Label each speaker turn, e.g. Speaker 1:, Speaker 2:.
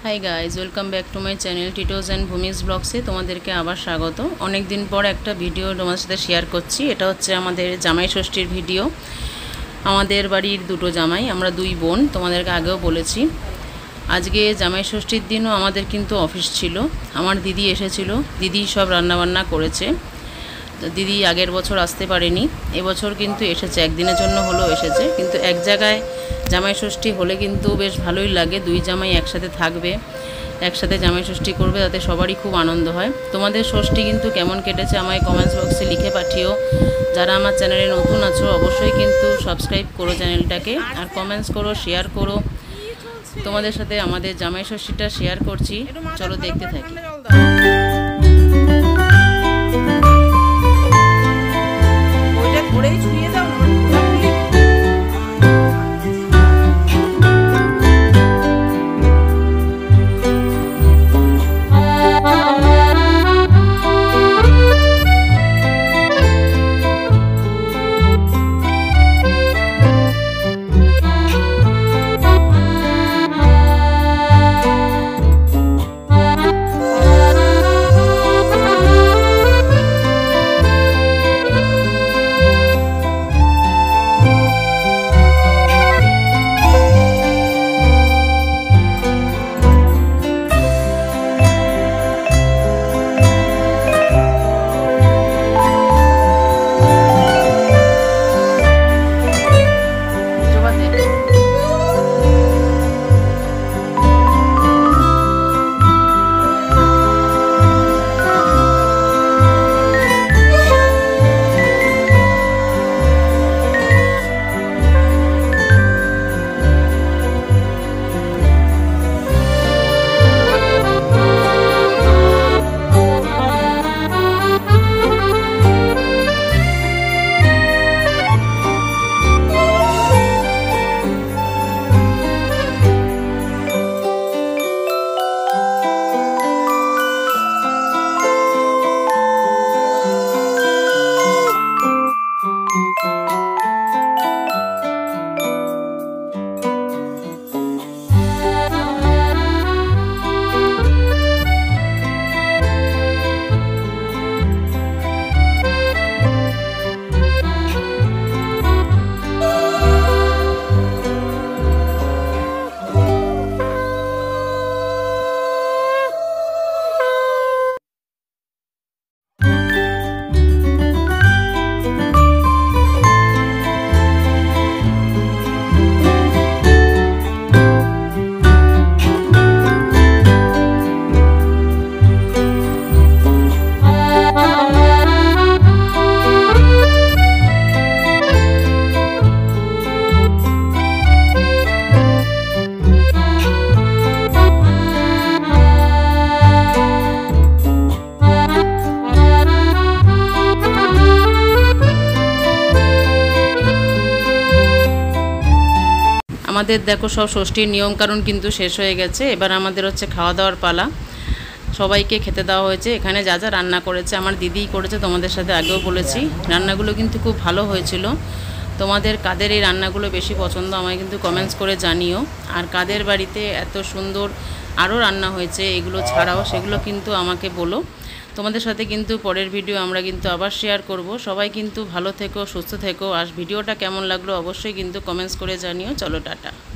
Speaker 1: High guys, welcome back to my channel Titos and Bhumij ব্লগসে তোমাদেরকে আবার স্বাগত। অনেক দিন পর একটা ভিডিও তোমাদের সাথে শেয়ার করছি। এটা হচ্ছে আমাদের জামাই ষষ্ঠীর ভিডিও। আমাদের বাড়ির দুটো জামাই, আমরা দুই বোন, তোমাদেরকে আগেও বলেছি। আজকে জামাই ষষ্ঠীর দিনও আমাদের কিন্তু অফিস ছিল। আমার দিদি এসেছিল, দিদি সব রান্নাবান্না করেছে। দিদি আগের বছর আসতে পারেনি, এবছর কিন্তু এসেছে, একদিনের জন্য হলেও এসেছে। কিন্তু এক জায়গায় জামাই ষষ্ঠী হলে কিন্তু বেশ ভালোই লাগে, দুই জামাই একসাথে থাকবে, একসাথে জামাই ষষ্ঠী করবে, তাতে সবারই খুব আনন্দ হয়। তোমাদের ষষ্ঠী কিন্তু কেমন কেটেছে আমায় কমেন্টস বক্সে লিখে পাঠিও। যারা আমার চ্যানেলে নতুন আছো অবশ্যই কিন্তু সাবস্ক্রাইব করো চ্যানেলটাকে, আর কমেন্টস করো, শেয়ার করো। তোমাদের সাথে আমাদের জামাই ষষ্ঠীটা শেয়ার করছি, চলো দেখতে থাকি। আমাদের দেখো সব ষষ্ঠীর নিয়মকানুন কিন্তু শেষ হয়ে গেছে। এবার আমাদের হচ্ছে খাওয়া দাওয়ার পালা। সবাইকে খেতে দেওয়া হয়েছে। এখানে যা যা রান্না করেছে আমার দিদিই করেছে, তোমাদের সাথে আগেও বলেছি। রান্নাগুলো কিন্তু খুব ভালো হয়েছিল। তোমাদের কাদের এই রান্নাগুলো বেশি পছন্দ আমায় কিন্তু কমেন্টস করে জানিও। আর কাদের বাড়িতে এত সুন্দর আরও রান্না হয়েছে এগুলো ছাড়াও, সেগুলো কিন্তু আমাকে বলো। তোমাদের সাথে কিন্তু পরের ভিডিও আমরা কিন্তু আবার শেয়ার করব। সবাই কিন্তু ভালো থেকো, সুস্থ থেকো। আর ভিডিওটা কেমন লাগলো অবশ্যই কিন্তু কমেন্টস করে জানিও। চলো টাটা।